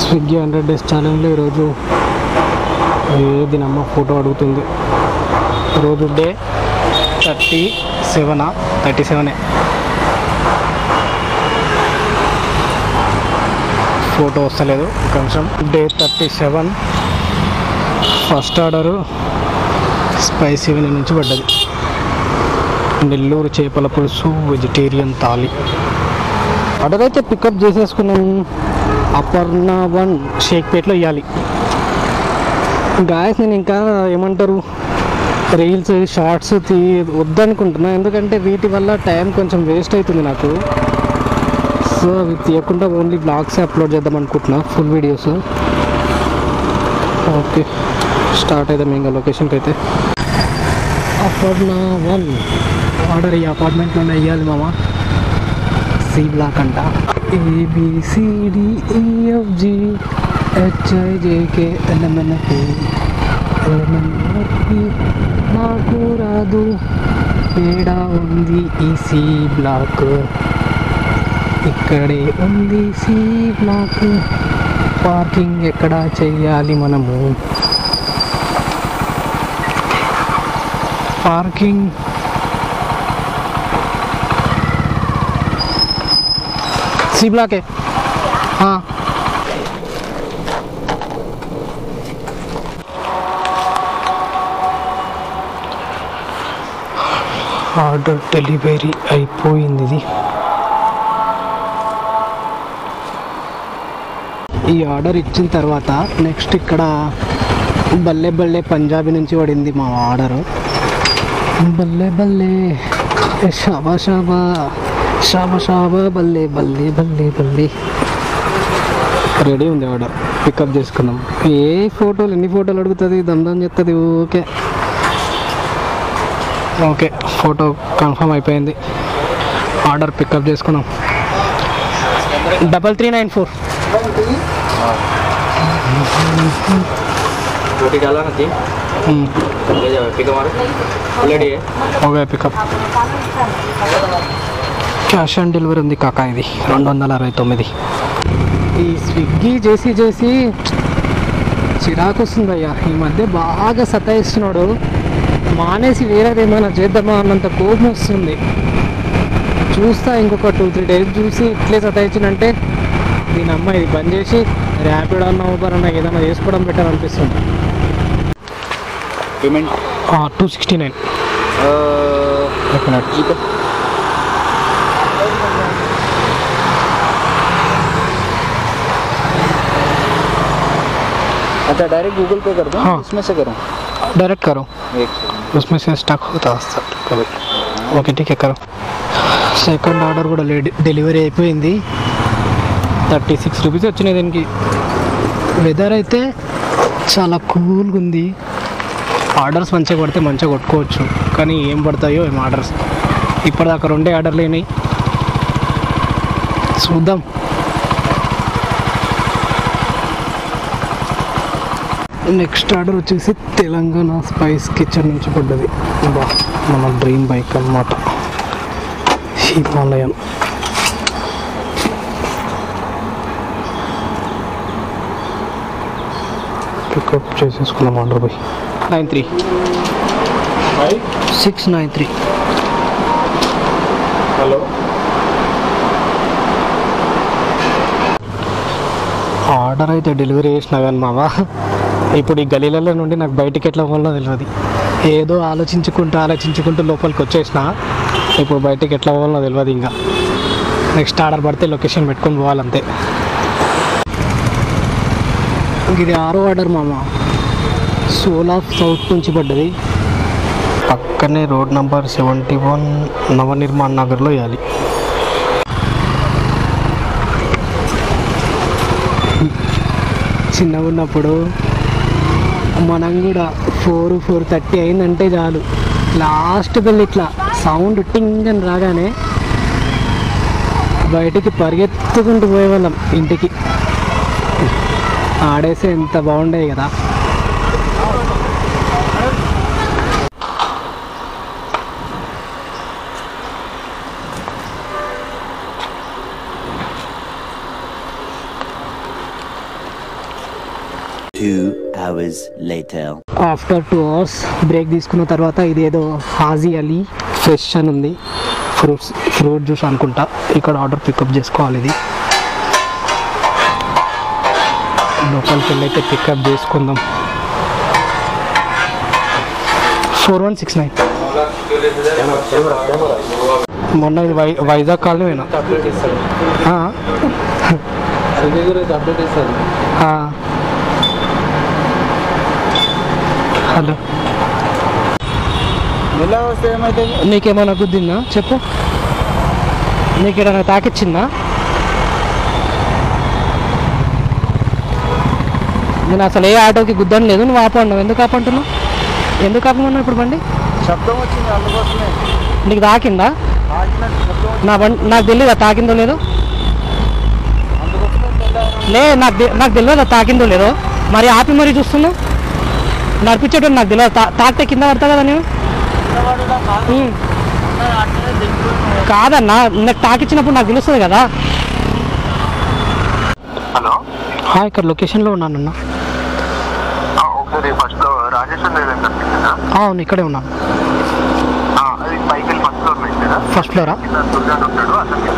Swiggy 100 days ఛాలెంజ్లో ఈరోజు దీనమ్మ photo అడుగుతుంది. రోజు డే 37 ఫోటో వస్తలేదు కొంచెం. డే 37 ఫస్ట్ ఆర్డరు స్పైసీ నుంచి పడ్డది. నెల్లూరు చేపల పులుసు వెజిటేరియన్ థాలీ ఆర్డర్ అయితే పికప్ చేసేసుకున్నాం. అపర్ణ 1 షేక్పేట్లో ఇవ్వాలి. గాయస్ నేను ఇంకా ఏమంటారు రీల్స్ షార్ట్స్ వద్దనుకుంటున్నా, ఎందుకంటే వీటి వల్ల టైం కొంచెం వేస్ట్ అవుతుంది నాకు. సో అవి తీయకుండా ఓన్లీ బ్లాగ్స్ అప్లోడ్ చేద్దాం అనుకుంటున్నా, ఫుల్ వీడియోస్. ఓకే స్టార్ట్ అవుతాం ఇంకా లొకేషన్కి అయితే. అపర్ణ 1 ఆర్డర్ ఈ అపార్ట్మెంట్లోనే ఇవ్వాలి మామ. సి బ్లాక్ అంట. ABCDEFGHIJKLMNP నాకు రాదు తేడా ఉంది ఈ సి బ్లాక్. ఇక్కడే ఉంది సి బ్లాక్. పార్కింగ్ ఎక్కడ చెయ్యాలి మనము? పార్కింగ్ सी ब्लॉक है. हाँ ఆర్డర్ డెలివరీ అయిపోయింది. ఈ ఆర్డర్ ఇచ్చిన తర్వాత నెక్స్ట్ ఇక్కడ బల్లే బల్లే పంజాబీ నుంచి పడింది మా ఆర్డరు. బల్లే బల్లే షాబా షాబా షాబా షాబా బల్లే బల్లే బల్లే బల్లే. రెడీ ఉంది ఆర్డర్, పికప్ చేసుకుందాం. ఎన్ని ఫోటోలు అడుగుతుంది, దమ్దం చెప్తుంది. ఓకే ఓకే ఫోటో కన్ఫర్మ్ అయిపోయింది. ఆర్డర్ పికప్ చేసుకున్నాం. 3394 okay pickup. Cash on delivery ఉంది కాకా. ఇది 269. ఈ స్విగ్గీ చేసి చిరాకు వస్తుంది అయ్యా. ఈ మధ్య బాగా సతాయిస్తున్నాడు. మానేసి వేరేది ఏమైనా చేద్దామా అన్నంత కోపం వస్తుంది. చూస్తా ఇంకొక 2-3 days చూసి ఇట్లే సతాయించినంటే దీని అమ్మ ఇది బంద్ చేసి ర్యాపిడో అన్న ఊబర్ అన్న ఏదైనా చేసుకోవడం బెటర్ అనిపిస్తుంది. पेमेंट 269. एक मिनट जी पे. अच्छा डायरेक्ट गूगल पे कर दूँ? हाँ इसमें से करूँ? डायरेक्ट करो, एक सेकंड. उसमें से स्टक होता है कभी. ఓకే ఠీక్ కరో. సెకండ్ ఆర్డర్ కూడా డెలివరీ అయిపోయింది. 36 రూపీస్ వచ్చినాయి దీనికి. వెదర్ అయితే చాలా కూల్గా ఉంది. ఆర్డర్స్ మంచిగా పడితే మంచిగా కొట్టుకోవచ్చు, కానీ ఏం పడతాయో ఏం ఆర్డర్స్. ఇప్పటిదాకా 2 ఆర్డర్లు అయినాయి, చూద్దాం. నెక్స్ట్ ఆర్డర్ వచ్చేసి తెలంగాణ స్పైస్ కిచెన్ నుంచి పడ్డది. మన డ్రీమ్ బైక్ అన్నమాట, హిమాలయన్. పికప్ చేసేసుకున్నాం ఆర్డర్ బై 93 हेलो. ఆర్డర్ అయితే డెలివరీ చేసినా కానీ మామ ఇప్పుడు ఈ గలీలలో నుండి నాకు బయటికి ఎట్లా పోవాలో తెలియదు. ఏదో ఆలోచించుకుంటూ లోపలికి వచ్చేసిన. ఇప్పుడు బయటికి ఎట్లా పోవాలో తెలియదు. ఇంకా నెక్స్ట్ ఆర్డర్ పడితే లొకేషన్ పెట్టుకొని పోవాలంతే. ఇది 6వ ఆర్డర్ మామ. సోల్ ఆఫ్ సౌత్ నుంచి పడ్డది. పక్కనే రోడ్ నంబర్ 71 నవనిర్మాణ్ నగర్లో ఇవ్వాలి. చిన్నగా ఉన్నప్పుడు మనం కూడా 4:30 అయిందంటే చాలు, లాస్ట్ బెల్ ఇట్లా సౌండ్ టింగ్ అని రాగానే బయటికి పరిగెత్తుకుంటూ పోయేవాళ్ళం ఇంటికి. ఆడేసే ఎంత బాగుండేది కదా. 2 hours later. After 2 hours break తీసుకున్న తర్వాత ఇది ఏదో హాజీ అలీ ఫ్రెష్ అని ఉంది, ఫ్రూట్ జ్యూస్ అనుకుంటా. ఇక్కడ ఆర్డర్ పికప్ చేసుకోవాలి. ఇది లోపలికి వెళ్ళైతే పికప్ చేసుకుందాం. 4169. మొన్న ఇది వైజాగ్ కాలనీ పోయినా. హలో, ఎలా వస్తే ఏమైతే నీకేమైనా గుద్దిందా చెప్పు? నీకు ఏదైనా తాకిచ్చిందా? నేను అసలు ఏ ఆటోకి గుద్దని లేదు. నువ్వు ఆపన్నావు. ఎందుకు ఆపంటున్నావు? ఎందుకు ఆపమన్నావు ఇప్పుడు బండి? శబ్దం వచ్చింది అందుకోసమే. నీకు తాకిందా? ఆగినట్టు శబ్దం నా బండి నాకు తెలియదా తాకిందో లేదో? లే, నాకు తెలియదా తాకిందో లేదో? మరి ఆపి మరీ చూస్తున్నావు. నడిపించేటప్పుడు నాకు తెలియదు. తాకితే కింద పడతా కదా నేను. కాదన్నా, నాకు తాకిచ్చినప్పుడు నాకు తెలుస్తుంది కదా. హలో, ఇక్కడ లొకేషన్లో ఉన్నానన్నా. ఒకసారి ఫస్ట్ రాజేశ్వర్ నగర్ కనిపించిందా? అవును, ఇక్కడే ఉన్నాను. అది పైకి వెళ్ళి ఫస్ట్ ఫ్లోర్ ఇచ్చారా? ఫస్ట్ ఫ్లోరా? దుర్గాన్ ఉంటాడు అతనికి.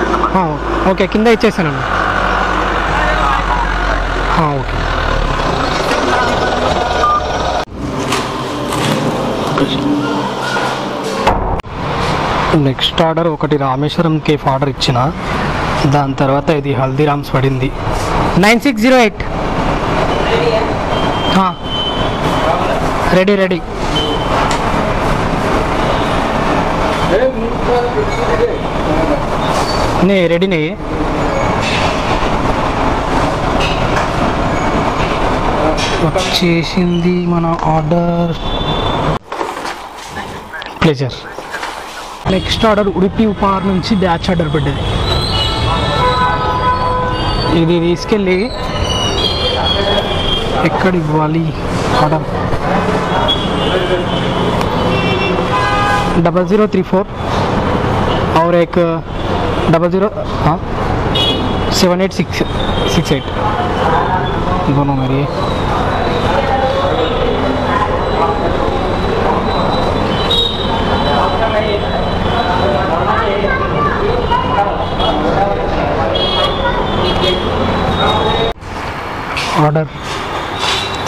ఓకే, కింద ఇచ్చేసానన్నా. ఓకే. నెక్స్ట్ ఆర్డర్ ఒకటి రామేశ్వరం కేఫ్ ఆర్డర్ ఇచ్చిన. దాని తర్వాత ఇది హల్దీరామ్స్ పడింది. 9608. Ready ready. నే రెడీనే. వచ్చేసింది మన order. Pleasure. Next order Udupi ఉపార్ నుంచి బ్యాచ్ ఆర్డర్ పడ్డది. ఇది తీసుకెళ్ళి ఎక్కడ ఇవ్వాలి ఆర్డర్? 0034 और एक 007868 दोनों मेरी. ऑर्डर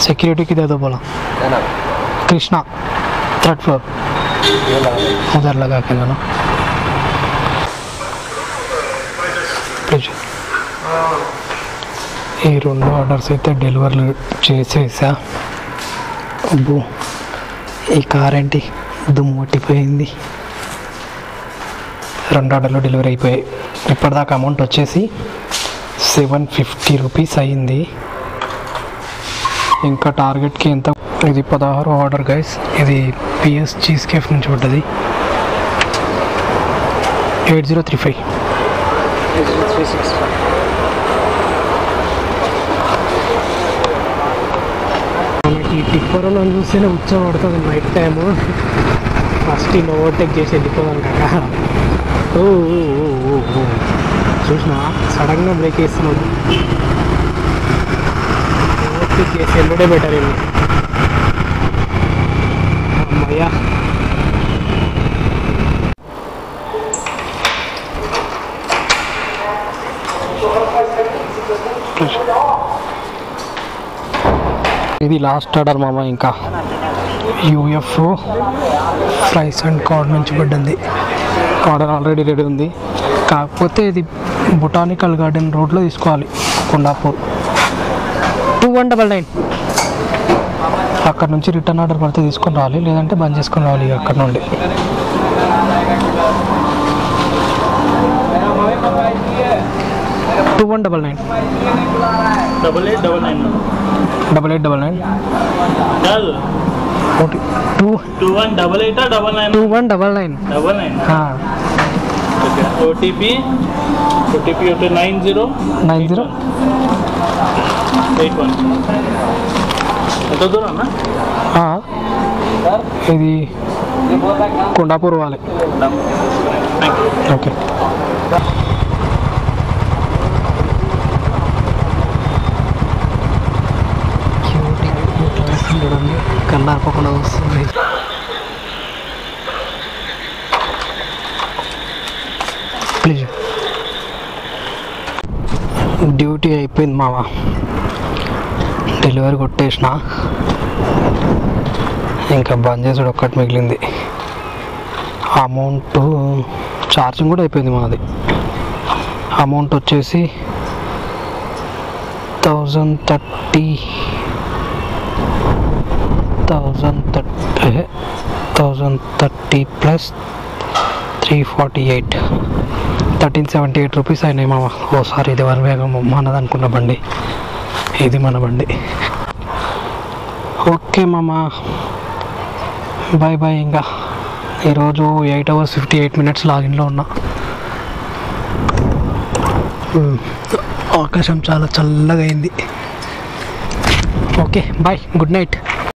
सिक्योरिटी की दे दो बोला. कृष्णा 3rd फ्लोर उधर लगा के लेना. ఈ 2 ఆర్డర్స్ అయితే డెలివరీ చేసేసా. అబ్బో, ఈ కార్ ఏంటి దుమ్ము పట్టిపోయింది. 2 ఆర్డర్లు డెలివరీ అయిపోయాయి. ఇప్పటిదాకా అమౌంట్ వచ్చేసి 750 రూపీస్ అయింది. ఇంకా టార్గెట్కి ఎంత? ఇది 16 ఆర్డర్ గైస్. ఇది పిఎస్ చీజ్ కేఫ్ నుంచి పడ్డది. 8035. మనకి ఈ టిప్పర్లో చూస్తేనే ఉచ్చబడుతుంది నైట్ టైము. ఫస్ట్ ఇలా ఓవర్టేక్ చేసి వెళ్ళిపోదాం కదా. ఓ చూసినా సడన్గా బ్రేక్ వేస్తున్నాడు. ఓవర్టేక్ చేసి వెళ్ళడే బెటర్ ఏమి. అమ్మయ్యా, ఇది లాస్ట్ ఆర్డర్ మామ. ఇంకా యూఎఫ్ ఫ్రైస్ అండ్ కార్డ్ నుంచి పడ్డది. ఆర్డర్ ఆల్రెడీ రెడీ ఉంది. కాకపోతే ఇది బొటానికల్ గార్డెన్ రోడ్లో తీసుకోవాలి, కొండాపూర్. 2199. అక్కడ నుంచి రిటర్న్ ఆర్డర్ పడితే తీసుకొని రావాలి, లేదంటే బంద్ చేసుకొని రావాలి అక్కడ నుండి. $2199. 8899. ఓకే, 2199. OTP okay 90 81. ఎంత దూరం అన్న? ఇది కొండాపూర్ వాలి. ఓకే. క్యూటీ కళ్ళార్పకుండా వస్తుంది. ప్లీజ్ డ్యూటీ అయిపోయింది మామ, డెలివరీ కొట్టేసిన, ఇంకా బంద్ చేసుడు ఒక్కటి మిగిలింది. అమౌంట్ ఛార్జింగ్ కూడా అయిపోయింది మాది. అమౌంట్ వచ్చేసి 1030 ప్లస్ 348 1378 రూపీస్ అయినాయి మామ. ఓసారి ఇది వేగం మనది అనుకున్న బండి, ఇది మన బండి. ఓకే మామ, బాయ్ బాయ్. ఇంకా ఈరోజు 8 hours 58 minutes లాగిన్లో ఉన్నా. ఆకాశం చాలా చల్లగా అయింది. Okay bye, good night.